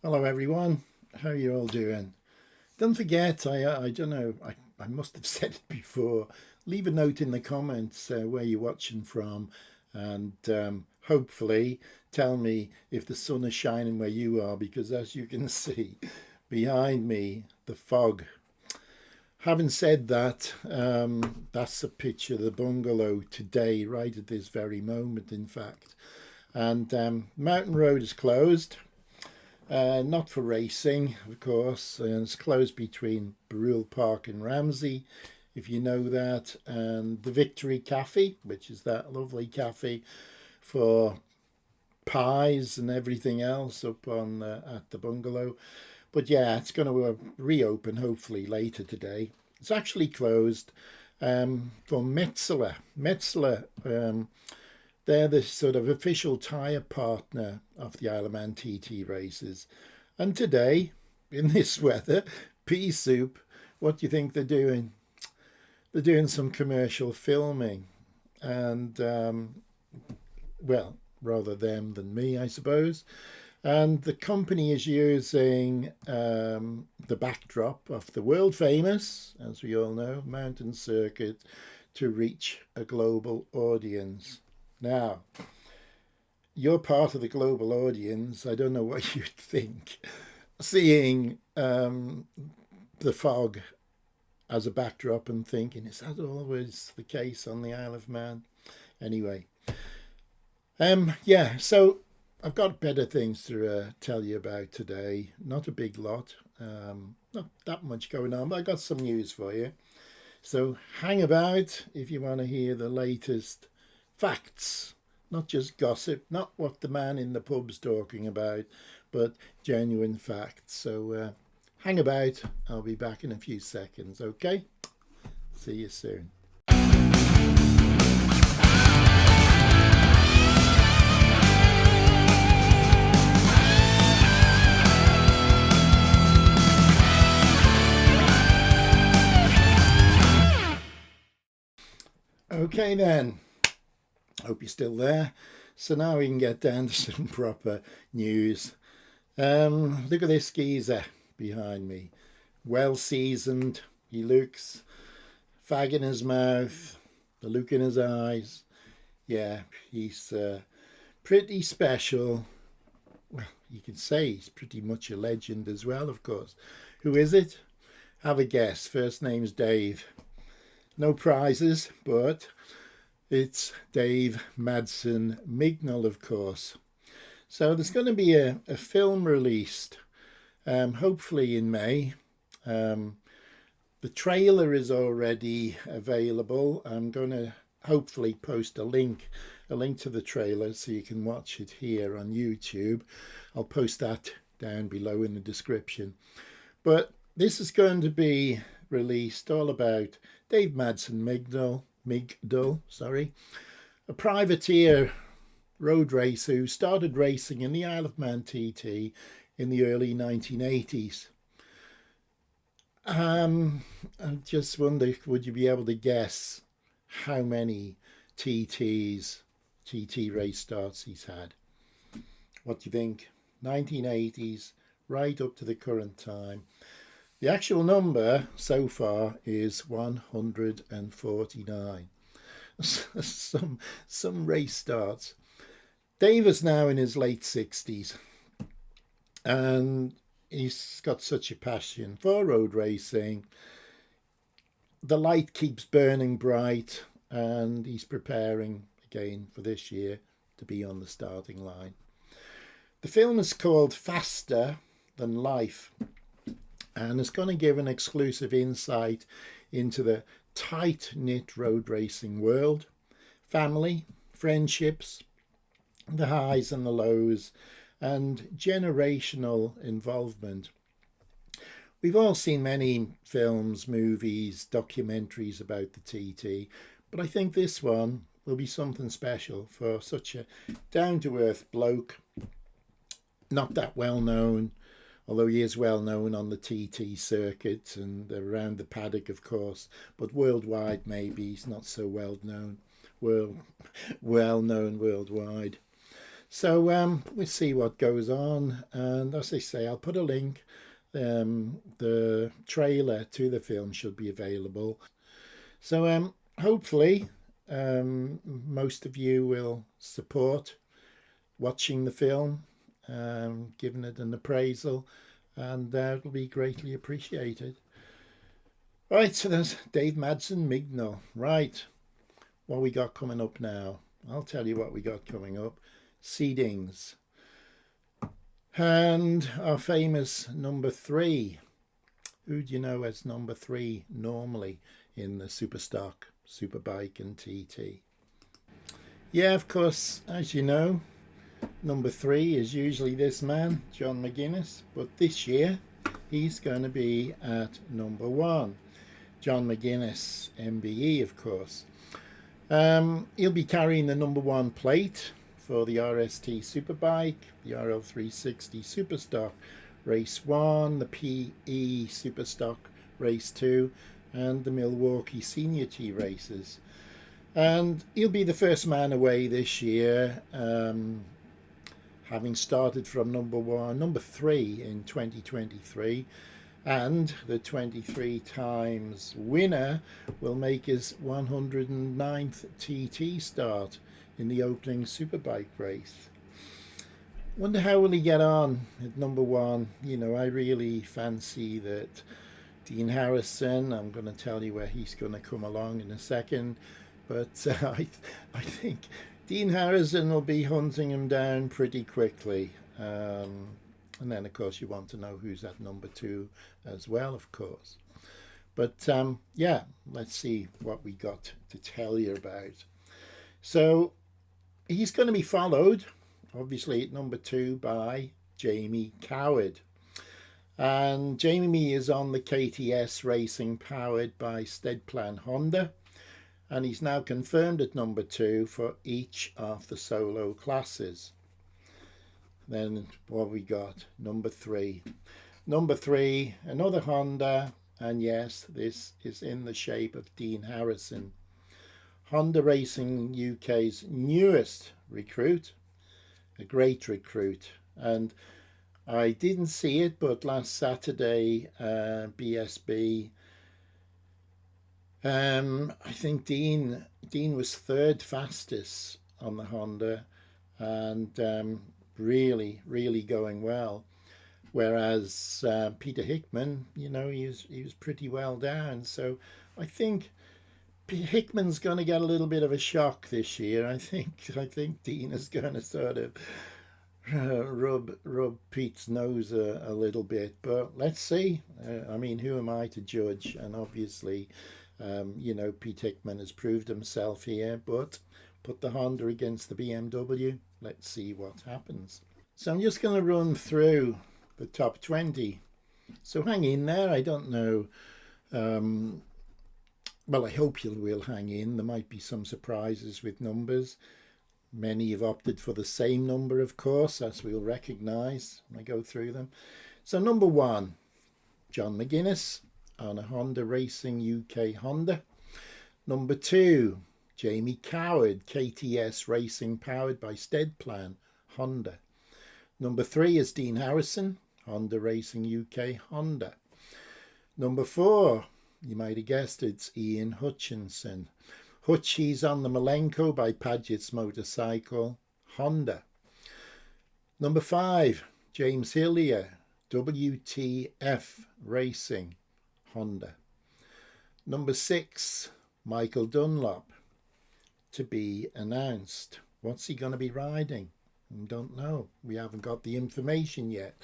Hello everyone, how are you all doing? Don't forget, I don't know, I must have said it before. Leave a note in the comments where you're watching from, and hopefully tell me if the sun is shining where you are, because as you can see behind me, the fog. Having said that, that's a picture of the bungalow today, right at this very moment, in fact. And Mountain Road is closed. Not for racing, of course. And it's closed between Burrell Park and Ramsey, if you know that, and the Victory Cafe, which is that lovely cafe for pies and everything else up on at the bungalow. But yeah, it's going to reopen hopefully later today. It's actually closed for Metzeler. Metzeler, they're the sort of official tyre partner of the Isle of Man TT races. And today, in this weather, pea soup, what do you think they're doing? They're doing some commercial filming. And, well, rather them than me, I suppose. And the company is using the backdrop of the world famous, as we all know, mountain circuit to reach a global audience. Now, you're part of the global audience. I don't know what you'd think. Seeing the fog as a backdrop and thinking, is that always the case on the Isle of Man? Anyway, yeah, so I've got better things to tell you about today. Not a big lot, not that much going on, but I got some news for you. So hang about if you want to hear the latest facts, not just gossip, not what the man in the pub's talking about, but genuine facts. So hang about. I'll be back in a few seconds, okay? See you soon. Okay then. Hope you're still there. So now we can get down to some proper news. Look at this geezer behind me. Well seasoned. He looks. Fag in his mouth. The look in his eyes. Yeah, he's pretty special. Well, you could say he's pretty much a legend as well, of course. Who is it? Have a guess. First name's Dave. No prizes, but it's Dave Madsen-Mygdal, of course. So there's going to be a film released, hopefully in May. The trailer is already available. I'm going to hopefully post a link to the trailer so you can watch it here on YouTube. I'll post that down below in the description. But this is going to be released all about Dave Madsen-Mygdal, sorry, a privateer road racer who started racing in the Isle of Man TT in the early 1980s. I just wonder, would you be able to guess how many TT race starts he's had? What do you think? 1980s, right up to the current time. The actual number so far is 149. some race starts. Dave is now in his late 60s, and he's got such a passion for road racing. The light keeps burning bright, and he's preparing again for this year to be on the starting line. The film is called Faster Than Life, and it's going to give an exclusive insight into the tight-knit road racing world, family, friendships, the highs and the lows, and generational involvement. We've all seen many films, movies, documentaries about the TT, but I think this one will be something special for such a down-to-earth bloke, not that well known, although he is well known on the TT circuit and around the paddock, of course, but worldwide maybe he's not so well known worldwide. So we'll see what goes on. And as I say, I'll put a link. The trailer to the film should be available. So hopefully most of you will support watching the film, giving it an appraisal, and it'll be greatly appreciated. Right, so there's Dave Madsen-Mygdal. Right, what we got coming up now? I'll tell you what we got coming up. Seedings. And our famous number 3. Who do you know as number 3 normally in the Superstock, Superbike and TT? Yeah, of course, as you know, number 3 is usually this man, John McGuinness. But this year, he's going to be at number 1. John McGuinness, MBE, of course. He'll be carrying the number 1 plate for the RST Superbike, the RL360 Superstock Race 1, the PE Superstock Race 2, and the Milwaukee Senior T races. And he'll be the first man away this year, having started from number 3 in 2023. And the 23 times winner will make his 109th TT start in the opening Superbike race. Wonder how will he get on at number 1. You know, I really fancy that Dean Harrison, I'm going to tell you where he's going to come along in a second, but I think Dean Harrison will be hunting him down pretty quickly. And then, of course, you want to know who's at number 2 as well, of course. But, yeah, let's see what we got to tell you about. So, he's going to be followed, obviously, at number 2 by Jamie Coward. And Jamie is on the KTS Racing powered by Steadplan Honda. And he's now confirmed at number 2 for each of the solo classes. Then what we got? Number 3. Number 3, another Honda. And yes, this is in the shape of Dean Harrison. Honda Racing UK's newest recruit. A great recruit. And I didn't see it, but last Saturday, BSB, I think Dean was 3rd fastest on the Honda. And really going well, whereas Peter Hickman, you know, he was pretty well down. So I think Hickman's going to get a little bit of a shock this year. I think Dean is going to sort of rub Pete's nose a little bit, but let's see. I mean, who am I to judge? And obviously, you know, Pete Hickman has proved himself here, but put the Honda against the BMW. Let's see what happens. So I'm just going to run through the top 20. So hang in there. I don't know. Well, I hope you will hang in. There might be some surprises with numbers. Many have opted for the same number, of course, as we'll recognise when I go through them. So number 1, John McGuinness on a Honda Racing UK Honda. Number 2, Jamie Coward, KTS Racing powered by Steadplan Honda. Number 3 is Dean Harrison, Honda Racing UK Honda. Number 4, you might have guessed, it's Ian Hutchinson. Hutchie's on the Milenco by Padgett's Motorcycle Honda. Number 5, James Hillier, WTF Racing Honda. Number 6, Michael Dunlop, to be announced. What's he going to be riding? I don't know. We haven't got the information yet.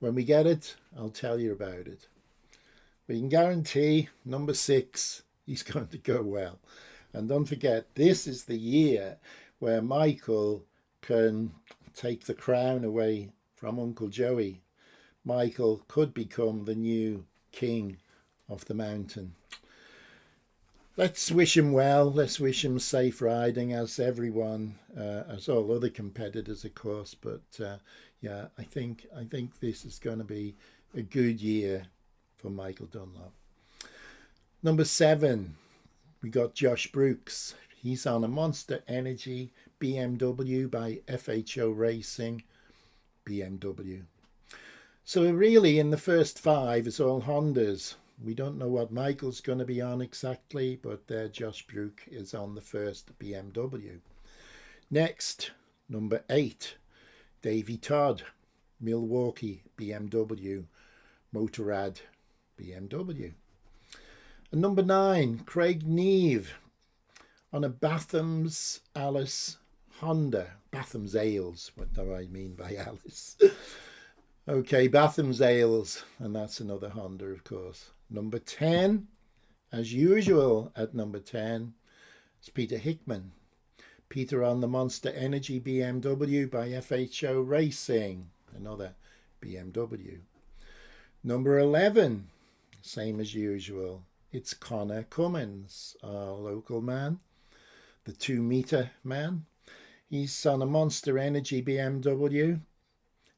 When we get it, I'll tell you about it. We can guarantee number 6, he's going to go well. And don't forget, this is the year where Michael can take the crown away from Uncle Joey. Michael could become the new king of the mountain. Let's wish him well. Let's wish him safe riding, as everyone, as all other competitors, of course. But yeah, I think this is going to be a good year for Michael Dunlop. Number 7, we got Josh Brookes. He's on a Monster Energy BMW by FHO Racing, BMW. So really in the first 5 is all Hondas. We don't know what Michael's going to be on exactly, but Josh Brookes is on the first BMW. Next, number 8, Davey Todd, Milwaukee, BMW, Motorrad, BMW. And number 9, Craig Neve on a Bathams Alice Honda. Bathams Ales, what do I mean by Alice? Okay, Bathams Ales, and that's another Honda, of course. Number 10, as usual at number 10, is Peter Hickman. Peter on the Monster Energy BMW by FHO Racing, another BMW. Number 11, same as usual, it's Conor Cummins, our local man, the 2-meter man. He's on a Monster Energy BMW.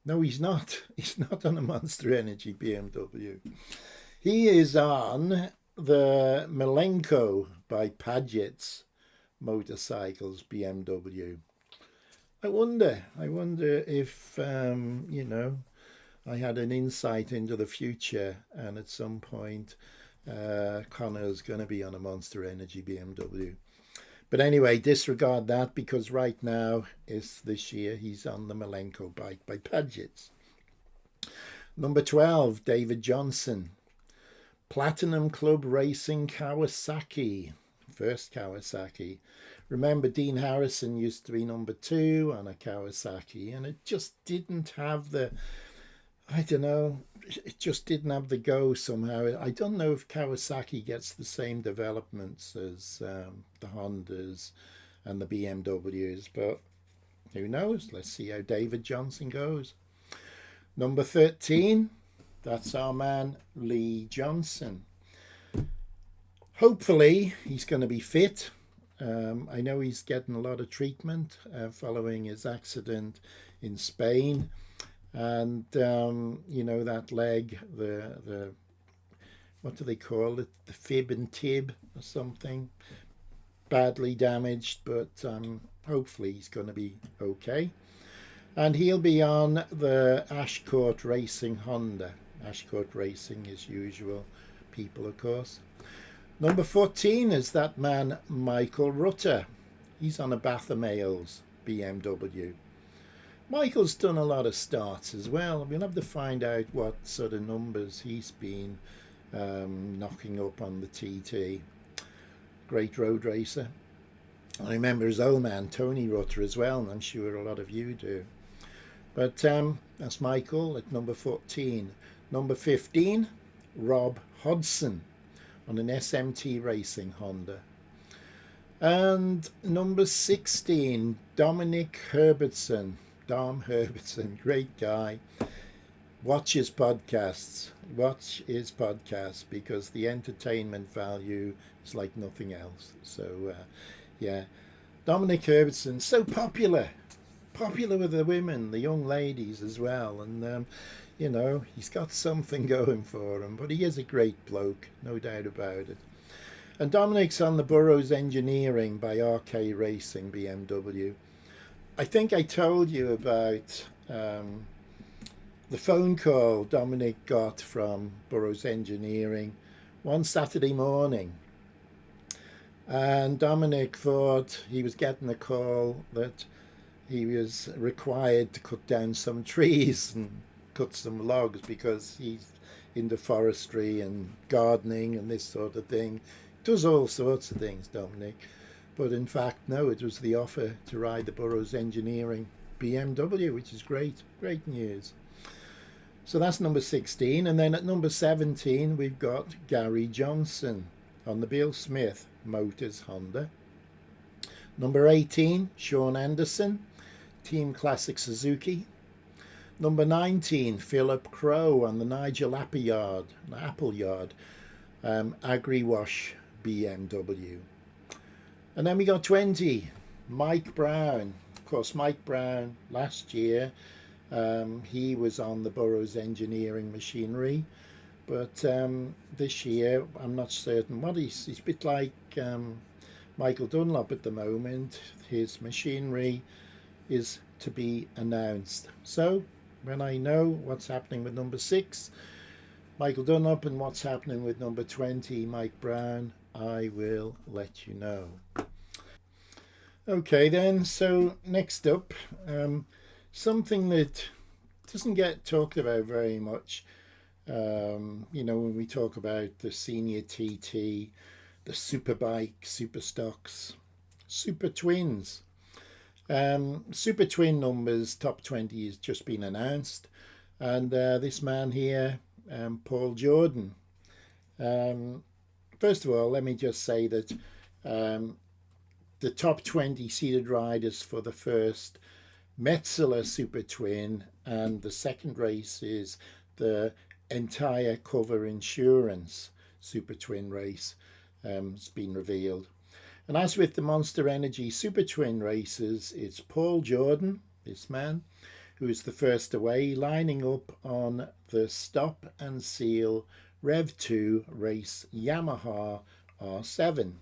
No, he's not. He's not on a Monster Energy BMW. He is on the Milenco by Padgett's Motorcycles BMW. I wonder if, you know, I had an insight into the future and at some point Conor's going to be on a Monster Energy BMW. But anyway, disregard that because right now, this year, he's on the Milenco bike by Padgett. Number 12, David Johnston. Platinum Club Racing Kawasaki. First Kawasaki. Remember, Dean Harrison used to be number 2 on a Kawasaki, and it just didn't have the, I don't know, it just didn't have the go somehow. I don't know if Kawasaki gets the same developments as the Hondas and the BMWs, but who knows? Let's see how David Johnston goes. Number 13, that's our man Lee Johnson. Hopefully he's going to be fit. I know he's getting a lot of treatment following his accident in Spain. And, you know, that leg, the what do they call it? The fib and tib or something. Badly damaged, but hopefully he's going to be okay. And he'll be on the Ashcourt Racing Honda. Ashcourt Racing as usual, people, of course. Number 14 is that man, Michael Rutter. He's on a Bathams BMW. Michael's done a lot of starts as well. We'll have to find out what sort of numbers he's been knocking up on the TT. Great road racer. I remember his old man, Tony Rutter, as well, and I'm sure a lot of you do. But that's Michael at number 14. Number 15, Rob Hodson on an SMT Racing Honda. And number 16, Dominic Herbertson. Dom Herbertson, great guy. Watch his podcasts. Watch his podcasts because the entertainment value is like nothing else. So, yeah. Dominic Herbertson, so popular with the women, the young ladies as well. And, you know, he's got something going for him. But he is a great bloke, no doubt about it. And Dominic's on the Burrows Engineering by RK Racing BMW. I think I told you about the phone call Dominic got from Burrows Engineering one Saturday morning. And Dominic thought he was getting a call that he was required to cut down some trees and cut some logs because he's into forestry and gardening and this sort of thing. Does all sorts of things, Dominic. But in fact, no, it was the offer to ride the Burrows Engineering BMW, which is great news. So that's number 16. And then at number 17, we've got Gary Johnson on the Bill Smith Motors Honda. Number 18, Sean Anderson, Team Classic Suzuki. Number 19, Philip Crow on the Nigel Appleyard Agri-Wash BMW. And then we got 20, Mike Brown. Of course, Mike Brown last year, he was on the Burrows Engineering machinery. But this year, I'm not certain what he's a bit like Michael Dunlop at the moment. His machinery is to be announced. So when I know what's happening with number 6, Michael Dunlop, and what's happening with number 20, Mike Brown, I will let you know. Okay then, so next up, something that doesn't get talked about very much. When we talk about the senior TT, the Superbike, Super Stocks, Super Twins. Super Twin numbers, top 20 has just been announced. And this man here, Paul Jordan. First of all, let me just say that the top 20 seeded riders for the first Metzeler Super Twin, and the second race is the entire Cover Insurance Super Twin race. It's been revealed. And as with the Monster Energy Super Twin races, it's Paul Jordan, this man, who is the first away, lining up on the Stop and Seal Rev 2 race Yamaha R7.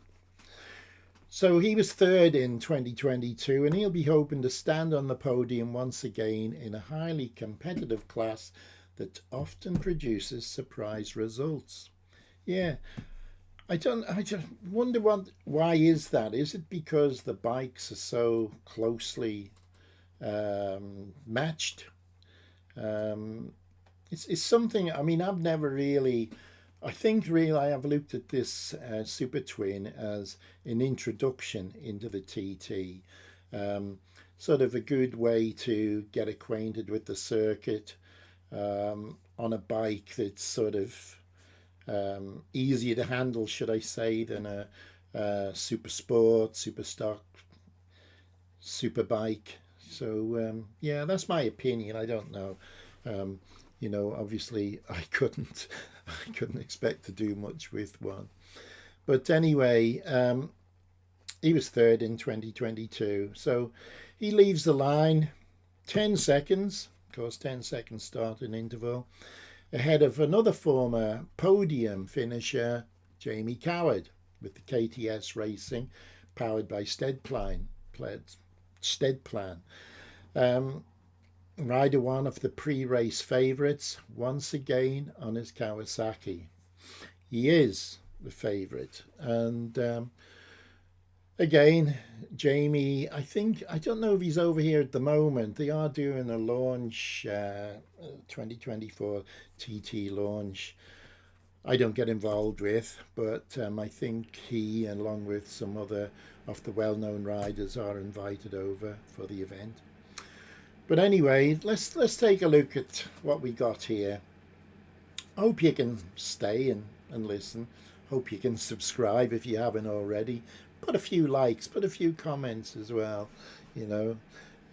So he was third in 2022, and he'll be hoping to stand on the podium once again in a highly competitive class that often produces surprise results. Yeah, I just wonder why is that? Is it because the bikes are so closely matched? It's something. I mean, I've never really. I think really I have looked at this Super Twin as an introduction into the TT, sort of a good way to get acquainted with the circuit on a bike that's sort of easier to handle, should I say, than a Super Sport, Super Stock, Super Bike. So yeah, that's my opinion. I don't know. Obviously I couldn't expect to do much with one. But anyway, he was third in 2022. So he leaves the line 10 seconds, of course, 10 seconds starting interval, ahead of another former podium finisher, Jamie Coward, with the KTS Racing, powered by Steadplan. Rider one of the pre-race favourites, once again on his Kawasaki. He is the favourite. And again, Jamie, I don't know if he's over here at the moment. They are doing a launch, 2024 TT launch. I don't get involved with, but I think he, along with some other of the well-known riders, are invited over for the event. But anyway, let's take a look at what we got here. Hope you can stay and listen. Hope you can subscribe if you haven't already. Put a few likes, put a few comments as well.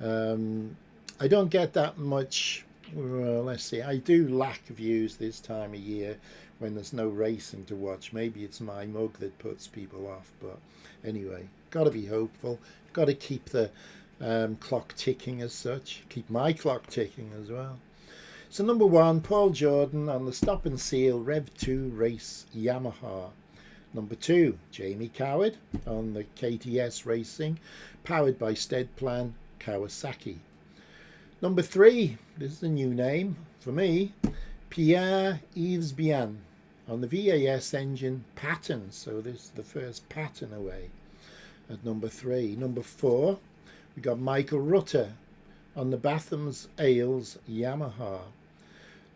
I don't get that much. Well, let's see. I do lack views this time of year when there's no racing to watch. Maybe it's my mug that puts people off. But anyway, got to be hopeful. Got to keep the clock ticking as such. Keep my clock ticking as well. So number 1, Paul Jordan on the Stop and Seal Rev 2 race Yamaha. Number 2, Jamie Coward on the KTS Racing, powered by Steadplan Kawasaki. Number 3, this is a new name for me, Pierre-Yves Bien on the VAS engine Pattern. So this is the first Pattern away at number 3. Number 4, we got Michael Rutter on the Bathams Ales Yamaha.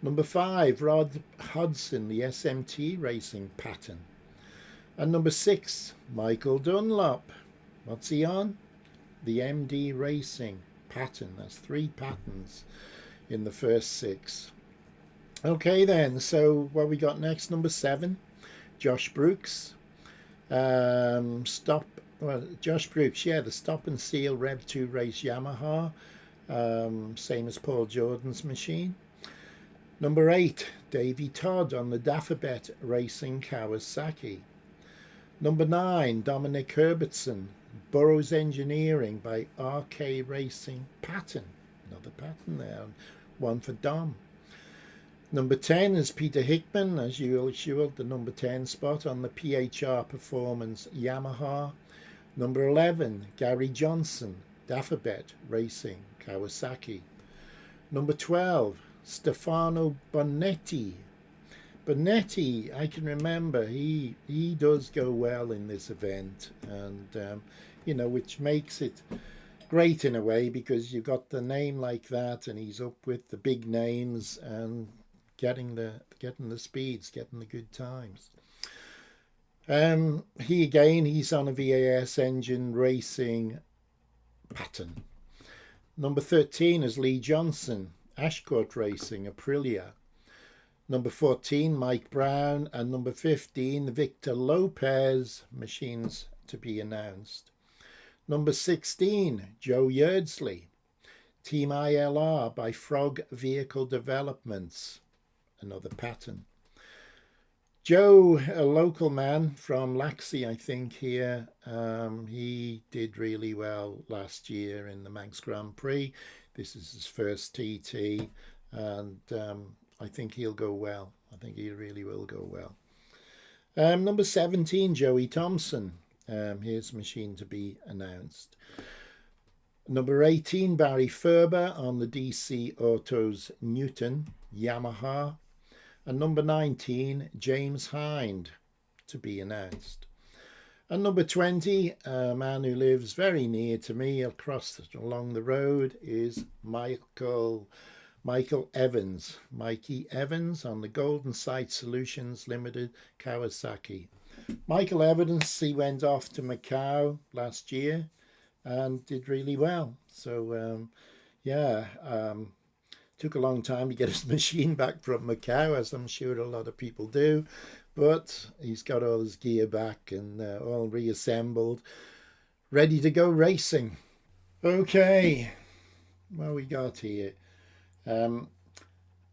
Number 5, Rod Hodson, the SMT Racing Pattern. And number 6, Michael Dunlop. What's he on? The MD Racing Pattern. That's 3 patterns in the first 6. Okay then, so what we got next? Number 7, Josh Brookes. Josh Brookes, yeah, the Stop and Seal Rev 2 race Yamaha, same as Paul Jordan's machine. Number 8, Davey Todd on the Dafabet Racing Kawasaki. Number 9, Dominic Herbertson, Burrows Engineering by RK Racing Pattern. Another pattern there, one for Dom. Number 10 is Peter Hickman, as usual, the number 10 spot on the PHR Performance Yamaha. Number 11, Gary Johnston, Dafabet Racing, Kawasaki. Number 12, Stefano Bonetti. Bonetti, I can remember, he does go well in this event, and you know, which makes it great in a way, because you've got the name like that, and he's up with the big names and getting the speeds, getting the good times. He's on a VAS engine racing pattern. Number 13 is Lee Johnson, Ashcourt Racing, Aprilia. Number 14, Mike Brown, and number 15, Victor Lopez, machines to be announced. Number 16, Joe Yeardsley, Team ILR by Frog Vehicle Developments, another pattern. Joe, a local man from Laxey, I think, here, he did really well last year in the Manx Grand Prix. This is his first TT, and I think he'll go well. I think he really will go well. Number 17, Joey Thompson. His machine to be announced. Number 18, Barry Ferber on the DC Autos Newton Yamaha. And number 19, James Hind to be announced. And number 20, a man who lives very near to me along the road, is Michael Evans. Mikey Evans on the Golden Sight Solutions Limited Kawasaki. Michael Evans, he went off to Macau last year and did really well. So, took a long time to get his machine back from Macau, as I'm sure a lot of people do. But he's got all his gear back and all reassembled, ready to go racing. Okay, what we got here?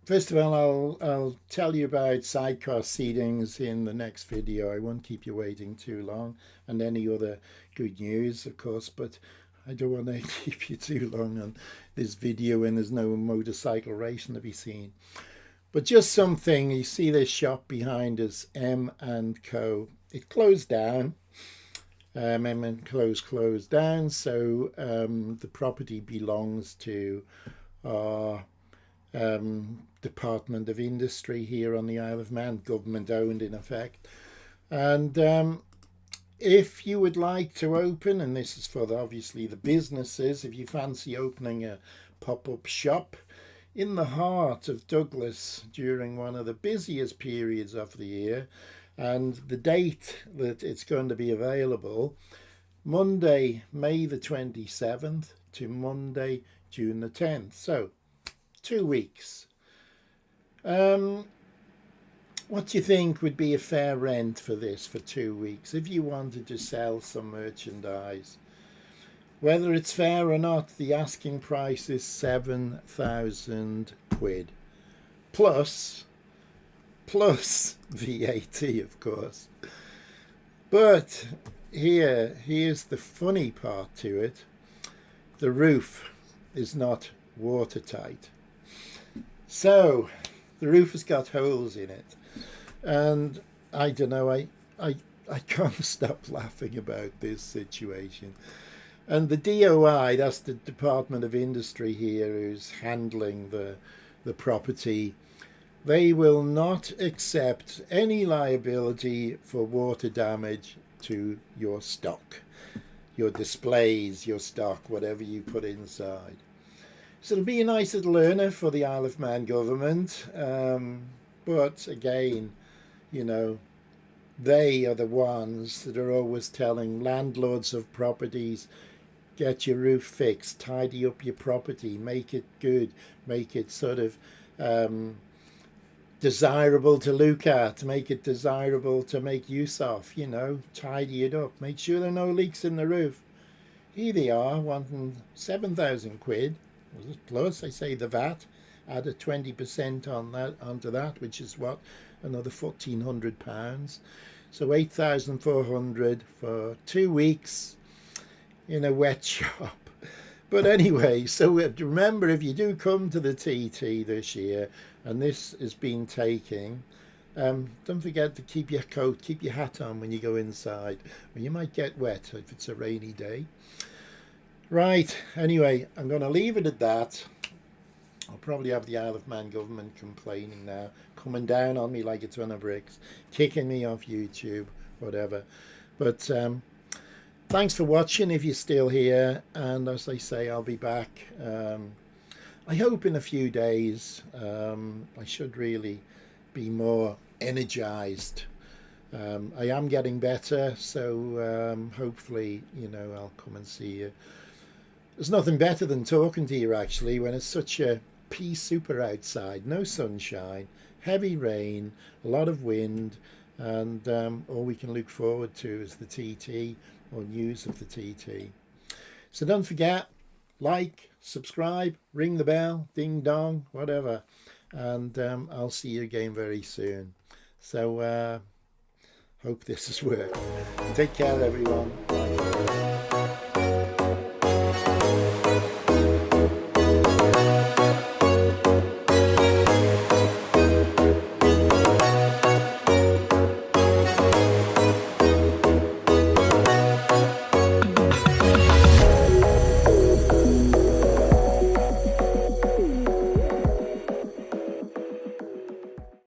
First of all, I'll tell you about sidecar seedings in the next video. I won't keep you waiting too long, and any other good news, of course, but I don't want to keep you too long on this video when there's no motorcycle racing to be seen. But just something, you see this shop behind us, M&Co. It closed down. M&Co's closed down, so the property belongs to our Department of Industry here on the Isle of Man, government owned in effect. And if you would like to open, and this is for obviously the businesses, if you fancy opening a pop-up shop in the heart of Douglas during one of the busiest periods of the year, and the date that it's going to be available, Monday, May the 27th to Monday, June the 10th. So 2 weeks. What do you think would be a fair rent for this for 2 weeks if you wanted to sell some merchandise? Whether it's fair or not, the asking price is 7,000 quid. Plus VAT, of course. But here's the funny part to it. The roof is not watertight. So the roof has got holes in it. And I don't know, I can't stop laughing about this situation. And the DOI, that's the Department of Industry here who's handling the property, they will not accept any liability for water damage to your stock, your displays, your stock, whatever you put inside. So it'll be a nice little earner for the Isle of Man government. But again, you know, they are the ones that are always telling landlords of properties, get your roof fixed, tidy up your property, make it good, make it sort of desirable to look at, make it desirable to make use of, you know, tidy it up, make sure there are no leaks in the roof. Here they are wanting 7,000 quid, plus I say the VAT, add a 20% on that, onto that, which is what, another £1,400. So 8,400 for 2 weeks in a wet shop. But anyway, so remember, if you do come to the TT this year, and this has been taking, Don't forget to keep your coat, keep your hat on when you go inside, or you might get wet if it's a rainy day. Right, anyway, I'm going to leave it at that. I'll probably have the Isle of Man government complaining now, coming down on me like a ton of bricks, kicking me off YouTube, whatever. But thanks for watching if you're still here, and as I say, I'll be back. I hope in a few days. I should really be more energized. I am getting better, so hopefully, I'll come and see you. There's nothing better than talking to you actually when it's such a pea super outside, no sunshine, heavy rain, a lot of wind, and all we can look forward to is the TT or news of the TT. So don't forget, like, subscribe, ring the bell, ding dong, whatever, and I'll see you again very soon. So hope this has worked. Take care everyone. Bye.